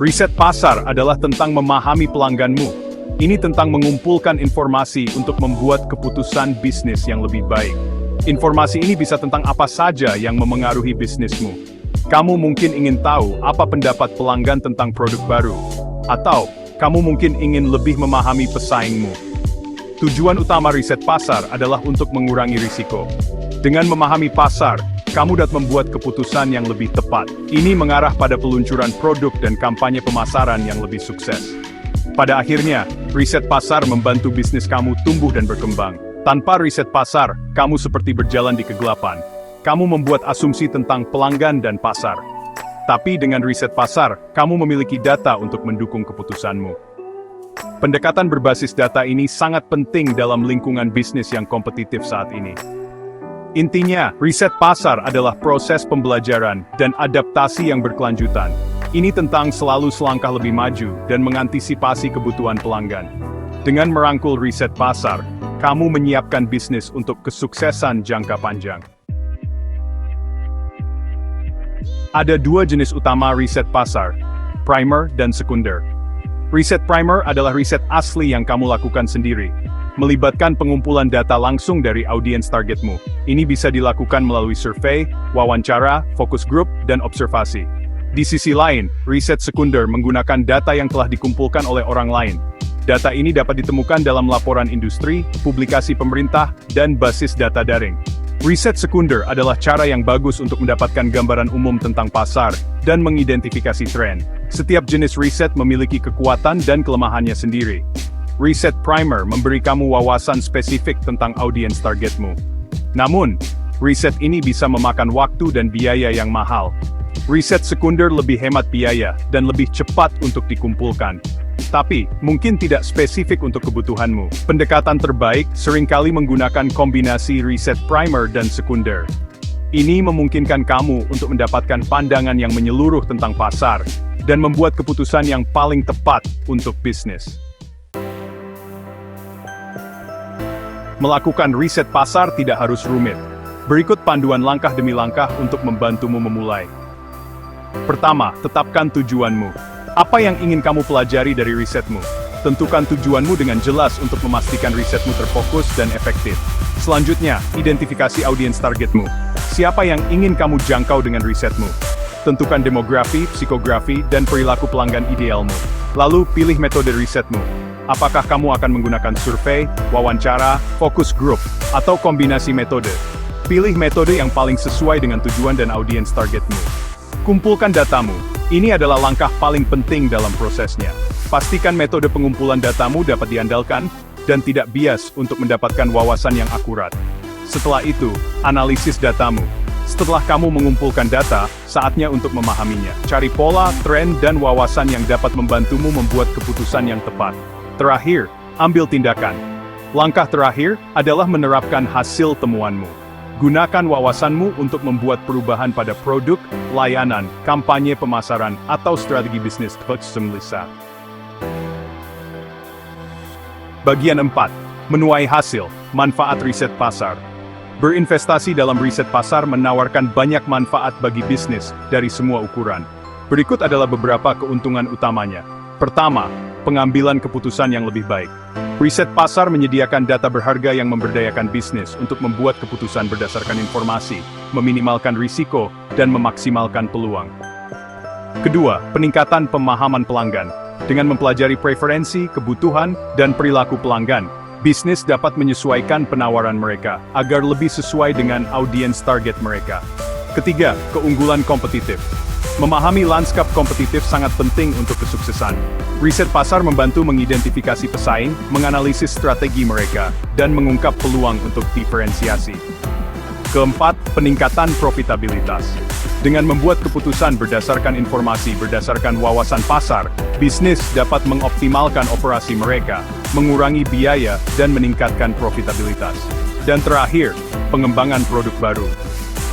Riset pasar adalah tentang memahami pelangganmu. Ini tentang mengumpulkan informasi untuk membuat keputusan bisnis yang lebih baik. Informasi ini bisa tentang apa saja yang memengaruhi bisnismu. Kamu mungkin ingin tahu apa pendapat pelanggan tentang produk baru, atau kamu mungkin ingin lebih memahami pesaingmu. Tujuan utama riset pasar adalah untuk mengurangi risiko. Dengan memahami pasar, kamu dapat membuat keputusan yang lebih tepat. Ini mengarah pada peluncuran produk dan kampanye pemasaran yang lebih sukses. Pada akhirnya, riset pasar membantu bisnis kamu tumbuh dan berkembang. Tanpa riset pasar, kamu seperti berjalan di kegelapan. Kamu membuat asumsi tentang pelanggan dan pasar. Tapi dengan riset pasar, kamu memiliki data untuk mendukung keputusanmu. Pendekatan berbasis data ini sangat penting dalam lingkungan bisnis yang kompetitif saat ini. Intinya, riset pasar adalah proses pembelajaran dan adaptasi yang berkelanjutan. Ini tentang selalu selangkah lebih maju dan mengantisipasi kebutuhan pelanggan. Dengan merangkul riset pasar, kamu menyiapkan bisnis untuk kesuksesan jangka panjang. Ada dua jenis utama riset pasar, primer dan sekunder. Riset primer adalah riset asli yang kamu lakukan sendiri, melibatkan pengumpulan data langsung dari audiens targetmu. Ini bisa dilakukan melalui survei, wawancara, focus group, dan observasi. Di sisi lain, riset sekunder menggunakan data yang telah dikumpulkan oleh orang lain. Data ini dapat ditemukan dalam laporan industri, publikasi pemerintah, dan basis data daring. Riset sekunder adalah cara yang bagus untuk mendapatkan gambaran umum tentang pasar dan mengidentifikasi tren. Setiap jenis riset memiliki kekuatan dan kelemahannya sendiri. Riset primer memberi kamu wawasan spesifik tentang audiens targetmu. Namun, riset ini bisa memakan waktu dan biaya yang mahal. Riset sekunder lebih hemat biaya dan lebih cepat untuk dikumpulkan. Tapi, mungkin tidak spesifik untuk kebutuhanmu. Pendekatan terbaik seringkali menggunakan kombinasi riset primer dan sekunder. Ini memungkinkan kamu untuk mendapatkan pandangan yang menyeluruh tentang pasar, dan membuat keputusan yang paling tepat untuk bisnis. Melakukan riset pasar tidak harus rumit. Berikut panduan langkah demi langkah untuk membantumu memulai. Pertama, tetapkan tujuanmu. Apa yang ingin kamu pelajari dari risetmu? Tentukan tujuanmu dengan jelas untuk memastikan risetmu terfokus dan efektif. Selanjutnya, identifikasi audiens targetmu. Siapa yang ingin kamu jangkau dengan risetmu? Tentukan demografi, psikografi, dan perilaku pelanggan idealmu. Lalu, pilih metode risetmu. Apakah kamu akan menggunakan survei, wawancara, focus group, atau kombinasi metode? Pilih metode yang paling sesuai dengan tujuan dan audiens targetmu. Kumpulkan datamu. Ini adalah langkah paling penting dalam prosesnya. Pastikan metode pengumpulan datamu dapat diandalkan, dan tidak bias untuk mendapatkan wawasan yang akurat. Setelah itu, analisis datamu. Setelah kamu mengumpulkan data, saatnya untuk memahaminya. Cari pola, tren, dan wawasan yang dapat membantumu membuat keputusan yang tepat. Terakhir, ambil tindakan. Langkah terakhir adalah menerapkan hasil temuanmu. Gunakan wawasanmu untuk membuat perubahan pada produk, layanan, kampanye pemasaran, atau strategi bisnis. Bagian 4. Menuai hasil, manfaat riset pasar. Berinvestasi dalam riset pasar menawarkan banyak manfaat bagi bisnis dari semua ukuran. Berikut adalah beberapa keuntungan utamanya. Pertama, pengambilan keputusan yang lebih baik. Riset pasar menyediakan data berharga yang memberdayakan bisnis untuk membuat keputusan berdasarkan informasi, meminimalkan risiko, dan memaksimalkan peluang. Kedua, peningkatan pemahaman pelanggan. Dengan mempelajari preferensi, kebutuhan, dan perilaku pelanggan, bisnis dapat menyesuaikan penawaran mereka agar lebih sesuai dengan audiens target mereka. Ketiga, keunggulan kompetitif. Memahami lanskap kompetitif sangat penting untuk kesuksesan. Riset pasar membantu mengidentifikasi pesaing, menganalisis strategi mereka, dan mengungkap peluang untuk diferensiasi. Keempat, peningkatan profitabilitas. Dengan membuat keputusan berdasarkan informasi berdasarkan wawasan pasar, bisnis dapat mengoptimalkan operasi mereka, mengurangi biaya, dan meningkatkan profitabilitas. Dan terakhir, pengembangan produk baru.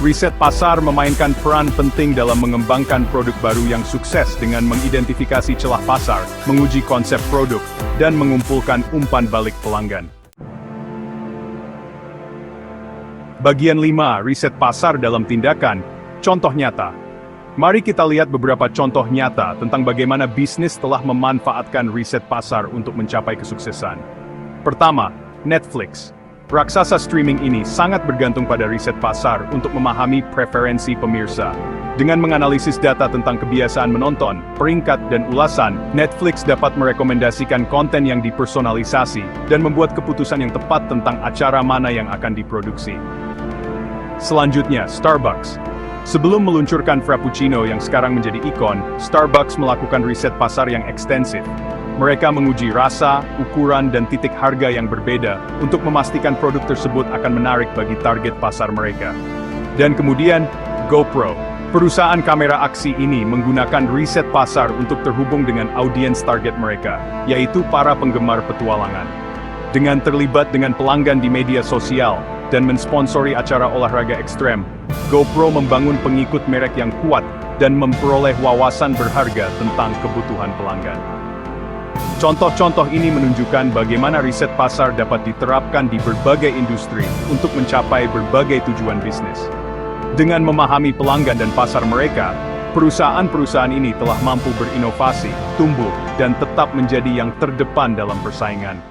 Riset pasar memainkan peran penting dalam mengembangkan produk baru yang sukses dengan mengidentifikasi celah pasar, menguji konsep produk, dan mengumpulkan umpan balik pelanggan. Bagian 5. Riset pasar dalam tindakan. Contoh nyata. Mari kita lihat beberapa contoh nyata tentang bagaimana bisnis telah memanfaatkan riset pasar untuk mencapai kesuksesan. Pertama, Netflix. Raksasa streaming ini sangat bergantung pada riset pasar untuk memahami preferensi pemirsa. Dengan menganalisis data tentang kebiasaan menonton, peringkat, dan ulasan, Netflix dapat merekomendasikan konten yang dipersonalisasi dan membuat keputusan yang tepat tentang acara mana yang akan diproduksi. Selanjutnya, Starbucks. Sebelum meluncurkan Frappuccino yang sekarang menjadi ikon, Starbucks melakukan riset pasar yang ekstensif. Mereka menguji rasa, ukuran, dan titik harga yang berbeda untuk memastikan produk tersebut akan menarik bagi target pasar mereka. Dan kemudian, GoPro. Perusahaan kamera aksi ini menggunakan riset pasar untuk terhubung dengan audiens target mereka, yaitu para penggemar petualangan. Dengan terlibat dengan pelanggan di media sosial dan mensponsori acara olahraga ekstrem, GoPro membangun pengikut merek yang kuat dan memperoleh wawasan berharga tentang kebutuhan pelanggan. Contoh-contoh ini menunjukkan bagaimana riset pasar dapat diterapkan di berbagai industri untuk mencapai berbagai tujuan bisnis. Dengan memahami pelanggan dan pasar mereka, perusahaan-perusahaan ini telah mampu berinovasi, tumbuh, dan tetap menjadi yang terdepan dalam persaingan.